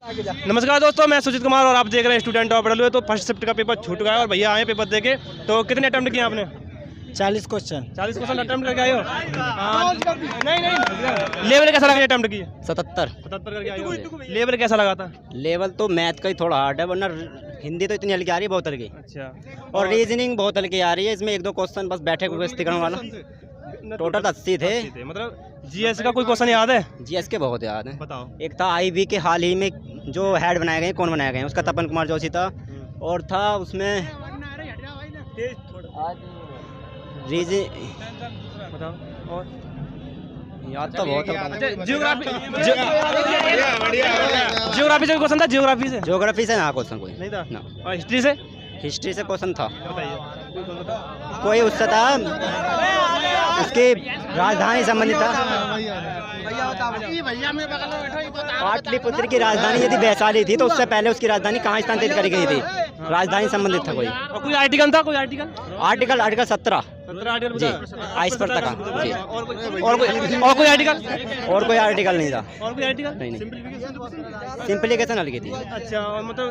नमस्कार दोस्तों, मैं सुजीत कुमार और आप देख रहे हैं स्टूडेंट ऑफ डब्ल्यू। तो फर्स्ट शिफ्ट का पेपर छूट गया और भैया आए पेपर देके। तो कितने अटेम्प्ट किए आपने? 40 क्वेश्चन अटेम्प्ट करके आए हो? नहीं लेवल कैसा लगा अटेम्प्ट किए? 77 करके आए हो। लेवल कैसा लगा था? लेवल तो मैथ का ही थोड़ा हार्ड है, वरना हिंदी तो इतनी हल्की आ रही है, बहुत हल्की। अच्छा। और रीजनिंग बहुत हल्की आ रही है, इसमें 1-2 क्वेश्चन बस बैठे हुए करने वाला। टोटल 80 थे। मतलब जीएस का कोई क्वेश्चन याद है? जीएस के बहुत याद है। बताओ। एक था आईवी के हाल ही में जो हेड बनाए गए, कौन बनाए गए, उसका तपन कुमार जोशी था। और था उसमें बताओ। और याद तो बहुत है। जियोग्राफी से क्वेश्चन था? ज्योग्राफी से ना क्वेश्चन कोई नहीं था ना। और हिस्ट्री से क्वेश्चन था। बताइए। कोई उससे था, उसकी राजधानी संबंधित था। पाटलिपुत्र की राजधानी यदि वैशाली थी तो उससे पहले उसकी राजधानी कहाँ स्थानांतरित करी गई थी, राजधानी संबंधित था कोई। और कोई आर्टिकल था? आर्टिकल 17 जी, आइस पर तक जी। और कोई आर्टिकल? और कोई आर्टिकल नहीं था। और कोई आर्टिकल नहीं। सिंप्लीकेशन हल्की थी। अच्छा। और मतलब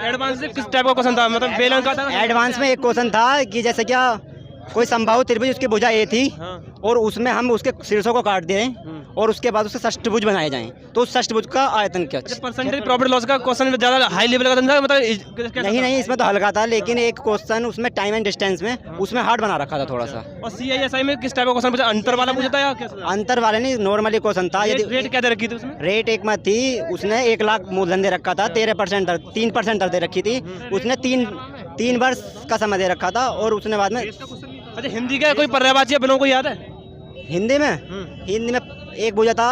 एडवांस से किस टाइप का क्वेश्चन था? मतलब बेलन का था? एडवांस में एक क्वेश्चन था कि जैसे क्या कोई संभावित त्रिभुज, उसकी भुजा ए थी। हाँ। और उसमें हम उसके शीर्षों को काट दें और उसके बाद उससे षष्ठभुज बनाए जाएं, तो उस षष्ठभुज का आयतन क्या? परसेंटेज प्रॉफिट लॉस का क्वेश्चन ज़्यादा हाई लेवल का था मतलब? नहीं, इसमें तो हल्का था, लेकिन एक क्वेश्चन उसमें टाइम एंड डिस्टेंस में उसमें हार्ड बना रखा था थोड़ा सा। और सीआईएसआई में किस टाइप का क्वेश्चन पूछा? अंतर वाला पूछा था या कैसा? अंतर वाले नहीं, नॉर्मली क्वेश्चन था। यदि रेट क्या दे रखी थी उसमें? रेट एक मत थी, उसने 1 लाख मूलधन दे रखा था, 13% दर, 3% दर दे रखी थी। उसने तीन वर्ष का समय दे रखा था। और उसने बाद में अच्छा, हिंदी का कोई पर्यायवाची या बिलों को याद है? हिंदी में एक पूछा था,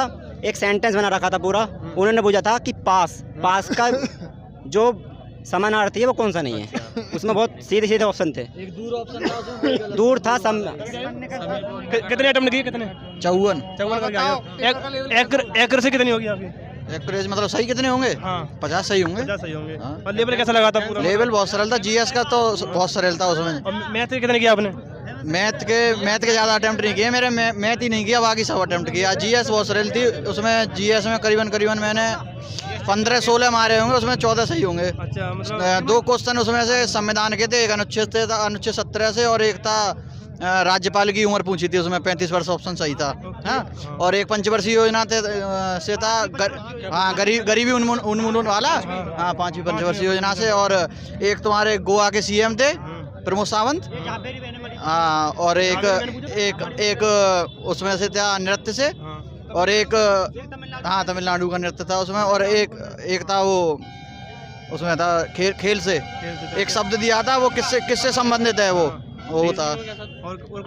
एक सेंटेंस बना रखा था पूरा। उन्होंने पूछा था कि पास का जो समानार्थी है वो कौन सा नहीं है। उसमें बहुत सीधे ऑप्शन थे। एक दूर ऑप्शन था, दूर था। कितने अटेम्प्ट किए? कितने? 54 करके आए हो। एक्यूरेसी कितनी होगी आपकी? एक्यूरेसी मतलब सही कितने होंगे? हाँ। 50 सही होंगे। 50 सही होंगे। हाँ। और लेवल कैसा लगा था पूरा? लेवल बहुत सरल था। जीएस का तो बहुत सरल था उसमें। और मैथ के कितने किया आपने? मैथ के ज़्यादा अटेम्प्ट नहीं किए मेरे। मैथ ही नहीं किया, बाकी सब अटेम्प्ट किया। जीएस बहुत सरल थी। उसमें जीएस में करीबन मैंने 15-16 मारे होंगे, उसमें 14 सही होंगे। अच्छा। मतलब 2 क्वेश्चन उसमें से संविधान के थे, एक अनुच्छेद 17 से, और एक था राज्यपाल की उम्र पूछी थी, उसमें 35 वर्ष ऑप्शन सही था। हाँ। और एक पंचवर्षीय योजना से था, गरीबी उन्मूलन वाला। हाँ, 5वीं पंचवर्षीय योजना से। और एक तुम्हारे गोवा के सीएम थे, प्रमोद सावंत। हाँ। और एक उसमें से था नृत्य से। और एक हाँ, तमिलनाडु का नृत्य था उसमें। और एक था वो, उसमें था खेल से एक शब्द दिया था, वो किससे संबंधित है वो था।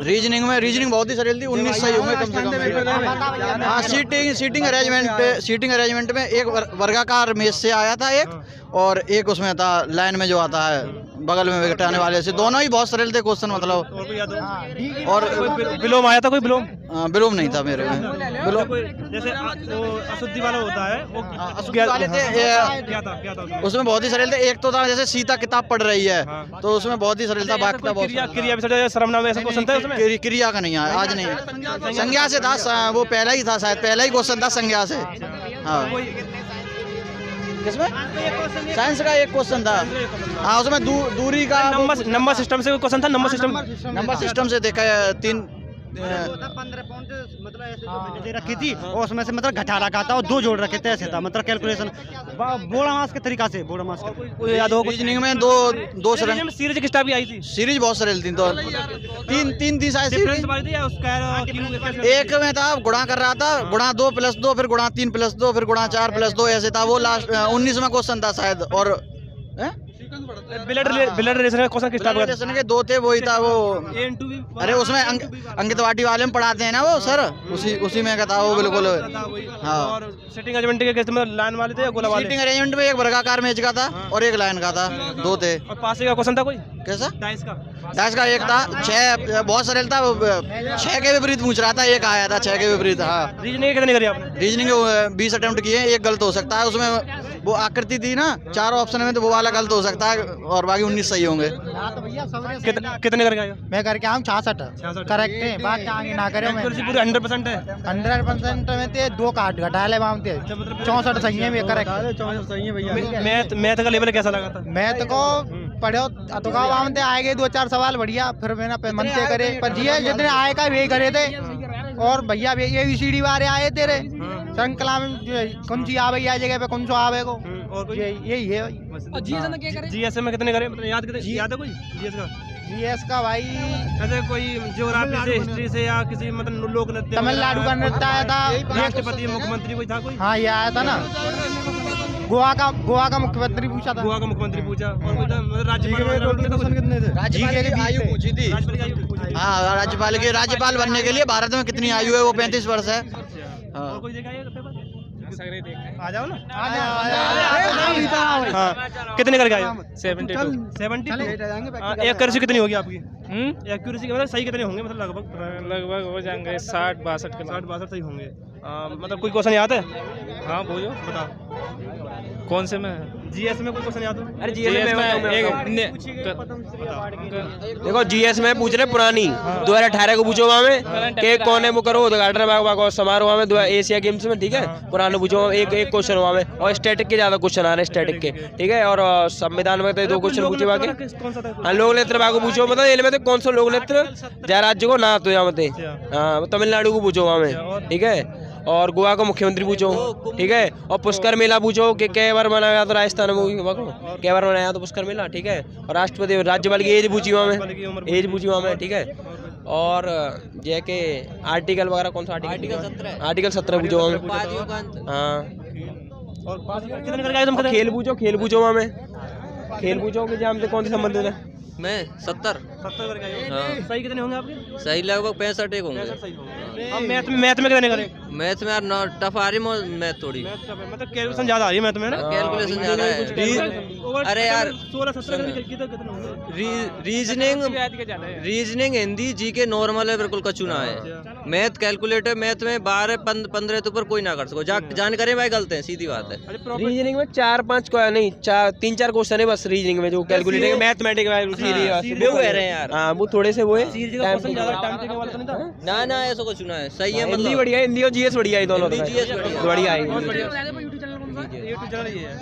रीजनिंग बहुत ही सरल थी। 19 सही होंगे कम से कम। हाँ। सीटिंग अरेंजमेंट में एक वर्गाकार मेज से आया था एक, और एक उसमें था लाइन में जो आता है बगल में बैठाने वाले से। दोनों ही बहुत सरल थे क्वेश्चन मतलब। और विलोम आया था? कोई विलोम? विलोम नहीं था मेरे में। विलोम जैसे अशुद्धि वाला होता है वो अशुद्धि वाले थे। क्या था उसमें बहुत ही सरल थे। एक तो था जैसे सीता किताब पढ़ रही है, तो उसमें बहुत ही सरल था। बाकी था बहुत क्रिया सर्वनाम ऐसा क्वेश्चन था उसमें? क्रिया का नहीं आया आज, नहीं। संज्ञा से था, वो पहला ही था शायद, पहला ही क्वेश्चन था संज्ञा से। हाँ। किसमें? साइंस का एक क्वेश्चन था। हाँ, उसमें दूरी का नंबर सिस्टम से क्वेश्चन था। नंबर सिस्टम से देखा है। 15 पॉइंट मतलब ऐसे दे रखी थी, और उसमें से मतलब घटा रखा था और 2 जोड़ रखे थे, ऐसे था मतलब कैलकुलेशन बोड़ा मास के तरीका से। बोड़ा मास याद हो? रीजनिंग में दो सरल। सीरीज किस टाइप की आई थी? सीरीज बहुत सरल थी। तो तीन थी शायद सीरीज। एक में था गुणा कर रहा था, गुणा 2 + 2, फिर गुणा 3 + 2, फिर गुणा 4 + 2, ऐसे था वो। लास्ट 19वां क्वेश्चन था शायद। और ब्लड रिलेशन का क्वेश्चन किस टाइप का? रिलेशन के 2 थे, वही था वो। अरे उसमें अंकित वाटी वाले में पढ़ाते हैं ना वो सर, उसी में का था वो बिल्कुल। हाँ। और सीटिंग अरेंजमेंट के किस में लाइन वाले थे या गोला वाले? सीटिंग अरेंजमेंट में एक वर्गाकार मेज का था और एक लाइन का था, 2 थे। और पास का क्वेश्चन था कोई? कैसा? डाइस का एक था। 6 बहुत सरल था। 6 के विपरीत पूछ रहा था, एक आया था 6 के विपरीत। हाँ। रीजनिंग कितनी करी आपने? रीजनिंग 20 अटेम्प्ट किए, एक गलत हो सकता है उसमें। वो आकृति थी ना 4 ऑप्शन में, तो वो वाला गलत हो सकता है और बाकी 19 सही होंगे। कितने करके आए हो? मैं करके आऊँ 66 करेक्ट है, बात आगे ना करे। मैं एक्यूरेसी पूरी 100% है। 100% में थे 2 काट घटा ले बाम थे, 64 सही है, करेक्ट 64 सही है भैया। मैथ का लेवल कैसा लगा था? मैथ को पढ़ो तो का बाम थे, आएगे 2-4 सवाल बढ़िया, फिर मैंने मनते करे पर जी जितने आए का वही करे थे। और भैया ABCD वाले आए तेरे श्रृंखला में, कौन सी आवे या जगह पे कौन सा आवे को, और कोई यही है। जीएस में कितने करे? मतलब याद है कोई जीएस का? जीएस का भाई ऐसे कोई ज्योग्राफी से, हिस्ट्री से, या किसी मतलब लोक नृत्य, तमिलनाडु का नृत्य आया था, राष्ट्रपति मुख्यमंत्री कोई था कोई? हाँ ये आया था ना, गोवा का मुख्यमंत्री पूछा था। गोवा का मुख्यमंत्री पूछा, और कोई था मतलब राज्यपाल कितने थे? राज्यपाल की आयु पूछी थी। हाँ, राज्यपाल बनने के लिए भारत में कितनी आयु है? वो 35 वर्ष है। हाँ। और कोई देखा है पेपर? आ जाओ ना। हाँ, कितने करके आए हो? 72। एक्यूरेसी कितनी होगी आपकी? एक्यूरेसी मतलब सही कितने होंगे? मतलब लगभग हो जाएंगे 60-62 के। 60-62 सही होंगे। मतलब कोई क्वेश्चन याद है? हाँ बोलो, बताओ। कौन से में? जीएस में कोई क्वेश्चन याद हो? अरे जीएस में देखो जीएस में पूछ रहे पुरानी 2018 को पूछो वहाँ में के कौन है वो करो उद्घाटन समारोह में एशिया गेम्स में, ठीक है। पुराने पूछो एक क्वेश्चन वहाँ में, और स्टैटिक के ज्यादा क्वेश्चन आ रहे हैं स्टैटिक के, ठीक है। और संविधान में तो 2 क्वेश्चन पूछे बाकी। हाँ, लोक नृत्य को पूछो, मतलब इनमें तो कौन सा लोक नृत्य जय राज्य को ना तो यहाँ मत। हाँ, तमिलनाडु को पूछो वहाँ में, ठीक है। और गोवा का मुख्यमंत्री पूछो, ठीक है। और पुष्कर मेला पूछो कि कै बार मनाया तो राजस्थान में कै बार मनाया तो पुष्कर मेला, ठीक है। और राष्ट्रपति राज्यपाल की एज पूछी वहाँ में, एज पूछी वहाँ में, ठीक है। और ये के आर्टिकल वगैरह कौन सा आर्टिकल 17 पूछो वहाँ में। हाँ, और कितने करके आए तुम? खेल पूछो वहाँ में, खेल पूछो कि जानते कौन से संबंधित है। मैं 70 करके आए हो? हाँ। सही कितने होंगे आपके? सही लगभग 65 होंगे। अब मैथ में कितने करे? मैथ में यार टफ आ रही मैथ थोड़ी, मतलब कैलकुलेशन ज्यादा आ रही है मैथ में ना? कैलकुलेशन ज्यादा है। अरे यार 16-17 रीजनिंग हिंदी जीके नॉर्मल है, बिल्कुल कचू ना है। मैथ कैलकुलेटर, मैथ में 12-15 तो ऊपर कोई ना कर सको, जानकारी भाई गलत है, सीधी बात है। रीजनिंग में 4-5 नहीं 3-4 क्वेश्चन है बस रीजनिंग में, जो कैलकुलेटर मैथमेटिक्स वो कह रहे हैं यार। हाँ, वो थोड़े से वो है। ना ऐसा कुछ ना है, सही है। हिंदी बढ़िया है, हिंदी और जीएस बढ़िया है, दोनों जीएस बढ़िया है। यूट्यूब चैनल ये है।